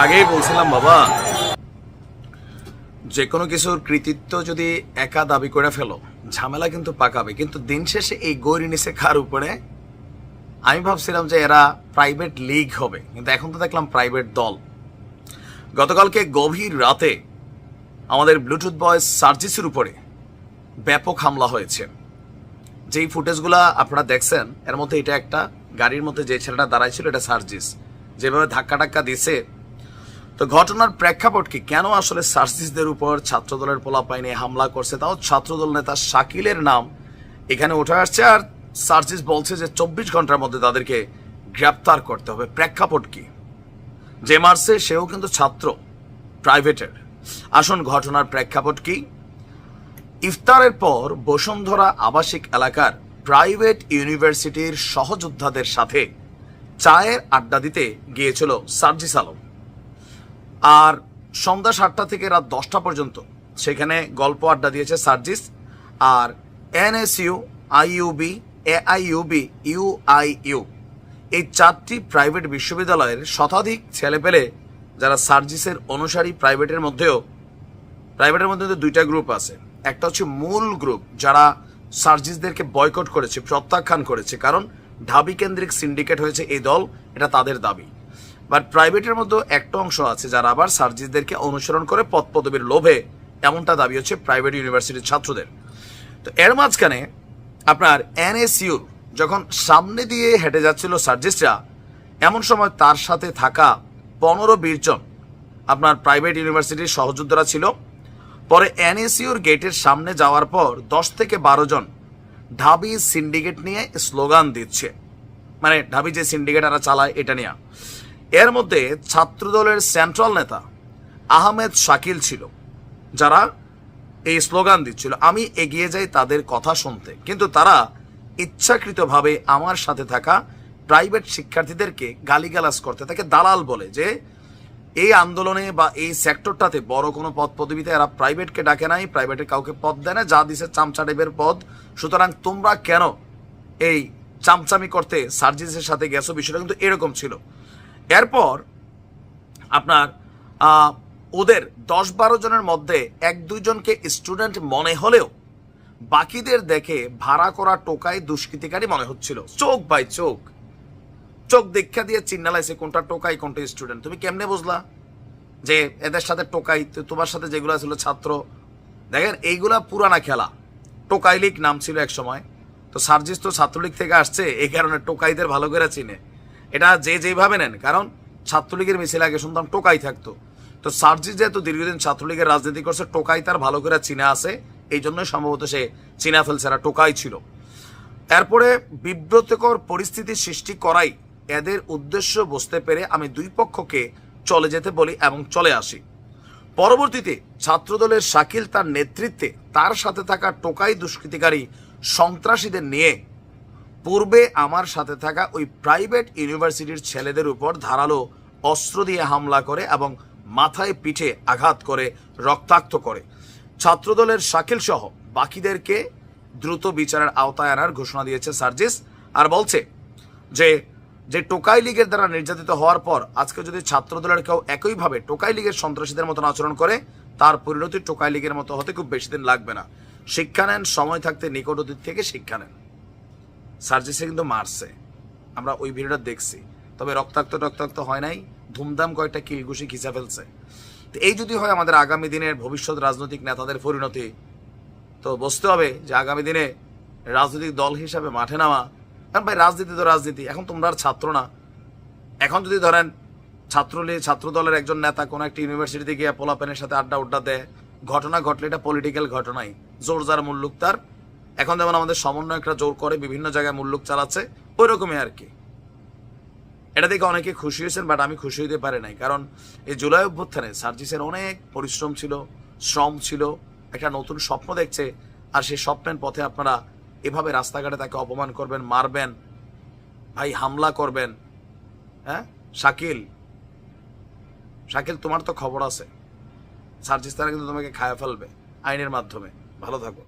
আগেই বলছিলাম বাবা, যে কোনো কিছুর কৃতিত্ব যদি একা দাবি করে ফেলো ঝামেলা কিন্তু পাকাবে, কিন্তু দিন শেষে এই গৌরী নিচে কার উপরে? আমি ভাবছিলাম যে এরা প্রাইভেট লিগ হবে, কিন্তু এখন তো দেখলাম প্রাইভেট দল। গতকালকে গভীর রাতে আমাদের ব্লুটুথ বয় সার্জিসের উপরে ব্যাপক হামলা হয়েছে। যেই ফুটেজগুলা আপনারা দেখছেন এর মধ্যে এটা একটা গাড়ির মধ্যে যে ছেলেটা দাঁড়াইছিল এটা সার্জিস, যেভাবে ধাক্কা টাক্কা দিছে। তো ঘটনার প্রেক্ষাপট কি, কেন আসলে সার্জিসদের উপর ছাত্রদলের পোলাপাইনে হামলা করছে, তাও ছাত্রদল নেতা শাকিলের নাম এখানে উঠে আসছে, আর সার্জিস বলছে যে 24 ঘন্টার মধ্যে তাদেরকে গ্রেপ্তার করতে হবে। প্রেক্ষাপট কি? যে মারছে সেও কিন্তু ছাত্র প্রাইভেটের। আসুন ঘটনার প্রেক্ষাপট কি। ইফতারের পর বসুন্ধরা আবাসিক এলাকার প্রাইভেট ইউনিভার্সিটির সহযোদ্ধাদের সাথে চায়ের আড্ডা দিতে গিয়েছিল সার্জিস আলম। আর সন্ধ্যা 7টা থেকে রাত 10টা পর্যন্ত সেখানে গল্প আড্ডা দিয়েছে সার্জিস। আর এনএসইউ, আইইউবি, এআইইউবি, ইউআইইউ এই 4টি প্রাইভেট বিশ্ববিদ্যালয়ের শতাধিক ছেলেপেলে যারা সার্জিসের অনুসারী। প্রাইভেটের মধ্যে 2টা গ্রুপ আছে। একটা হচ্ছে মূল গ্রুপ যারা সার্জিসদেরকে বয়কট করেছে, প্রত্যাখ্যান করেছে, কারণ ঢাবি কেন্দ্রিক সিন্ডিকেট হয়েছে এই দল, এটা তাদের দাবি। বাট প্রাইভেটের মধ্যে একটা অংশ আছে যারা আবার সার্জিসদেরকে অনুসরণ করে পদ পদবীর লোভে, এমনটা দাবি হচ্ছে প্রাইভেট ইউনিভার্সিটির ছাত্রদের। তো এর মাঝখানে আপনার এনএসইউর যখন সামনে দিয়ে হেঁটে যাচ্ছিল সার্জিসরা, এমন সময় তার সাথে থাকা 15-20 জন আপনার প্রাইভেট ইউনিভার্সিটির সহযোদ্ধারা ছিল। পরে এনএসইউর গেটের সামনে যাওয়ার পর 10 থেকে 12 জন ঢাবি সিন্ডিকেট নিয়ে স্লোগান দিচ্ছে, মানে ঢাবি যে সিন্ডিকেট এরা চালায় এটা নিয়ে। এর মধ্যে ছাত্রদলের সেন্ট্রাল নেতা আহমেদ শাকিল ছিল, যারা এই স্লোগান দিচ্ছিল। আমি এগিয়ে যাই তাদের কথা শুনতে, কিন্তু তারা ইচ্ছাকৃতভাবে আমার সাথে থাকা প্রাইভেট শিক্ষার্থীদেরকে গালিগালাজ করতে থাকে, দালাল বলে, যে এই আন্দোলনে বা এই সেক্টরটাতে বড় কোনো পদ পদবিতে এরা প্রাইভেটকে ডাকে নাই, প্রাইভেটের কাউকে পদ দেয় না, যা দিছে চামচা টাইপের পদ। সুতরাং তোমরা কেন এই চামচামি করতে সার্জিসের সাথে গেছো, বিষয়টা কিন্তু এরকম ছিল। এরপর আপনার ওদের 10-12 জনের মধ্যে 1-2 জনকে স্টুডেন্ট মনে হলেও বাকিদের দেখে ভাড়া করা টোকাই দুষ্কৃতিকারী মনে হচ্ছিল। চোখ বাই চোখ দীক্ষা দিয়ে চিন্নালাইছে কোনটা টোকাই কোনটা স্টুডেন্ট। তুমি কেমনে বুঝলা যে এদের সাথে টোকাই? তোমার সাথে যেগুলো ছিল ছাত্র, দেখেন এইগুলা পুরানা খেলা। টোকাই লীগ নাম ছিল এক সময়। তো সার্জিস তো ছাত্রলীগ থেকে আসছে, এই কারণে টোকাইদের ভালো করে চিনে। এটা যে যেভাবে নেন, কারণ ছাত্রলীগের মিছিল আগে শুনতাম টোকাই থাকতো। তো সার্জিস যেহেতু দীর্ঘদিন ছাত্রলীগের রাজনীতি করছে, টোকাই তার ভালো করে চিনা আছে, এই জন্যই সম্ভবত সে চিনা ফেলছে এরা টোকাই ছিল। এরপরে বিব্রতকর পরিস্থিতি সৃষ্টি করাই এদের উদ্দেশ্য বুঝতে পেরে আমি দুই পক্ষকে চলে যেতে বলি এবং চলে আসি। পরবর্তীতে ছাত্রদলের শাকিল তার নেতৃত্বে তার সাথে থাকা টোকাই দুষ্কৃতিকারী সন্ত্রাসীদের নিয়ে পূর্বে আমার সাথে থাকা ওই প্রাইভেট ইউনিভার্সিটির ছেলেদের উপর ধারালো অস্ত্র দিয়ে হামলা করে এবং মাথায় পিঠে আঘাত করে রক্তাক্ত করে। ছাত্রদলের শাকিল সহ বাকিদেরকে দ্রুত বিচারের আওতায় আনার ঘোষণা দিয়েছে সার্জিস। আর বলছে যে টোকাই লীগের দ্বারা নির্যাতিত হওয়ার পর আজকে যদি ছাত্রদলের কেউ একইভাবে টোকাই লীগের সন্ত্রাসীদের মতন আচরণ করে, তার পরিণতি টোকাই লীগের মতো হতে খুব বেশি দিন লাগবে না। শিক্ষা নেন, সময় থাকতে নিকট অতীত থেকে শিক্ষা নেন। সার্জিসে কিন্তু মারছে, আমরা ওই ভিডিওটা দেখছি, তবে রক্তাক্ত হয় নাই, ধুমধাম কয়েকটা কিলঘুষি খিচা ফেলছে। তো এই যদি হয় আমাদের আগামী দিনের ভবিষ্যৎ রাজনৈতিক নেতাদের পরিণতি, তো বুঝতে হবে যে আগামী দিনে রাজনৈতিক দল হিসাবে মাঠে নামা। কারণ ভাই রাজনীতি তো রাজনীতি, এখন তোমরা আর ছাত্র না। এখন যদি ধরেন ছাত্র দলের একজন নেতা কোনো একটা ইউনিভার্সিটিতে গিয়ে পোলাপেনের সাথে আড্ডা দেয়, ঘটনা ঘটলে এটা পলিটিক্যাল ঘটনাই, জোর যার মুল্লুক তার। এখন যেমন আমাদের সমন্বয়করা জোর করে বিভিন্ন জায়গায় মুল্লুক চালাচ্ছে, ওই রকমই আর কি। এটা দেখে অনেকে খুশি হয়েছেন, বাট আমি খুশি হইতে পারি নাই। কারণ এই জুলাই অভ্যুত্থানে সার্জিসের অনেক পরিশ্রম ছিল, শ্রম ছিল, একটা নতুন স্বপ্ন দেখছে। আর সেই স্বপ্নের পথে আপনারা এভাবে রাস্তাঘাটে তাকে অপমান করবেন, মারবেন, ভাই হামলা করবেন। হ্যাঁ শাকিল, তোমার তো খবর আছে, সার্জিস তারা কিন্তু তোমাকে খায়া ফেলবে আইনের মাধ্যমে। ভালো থাকো।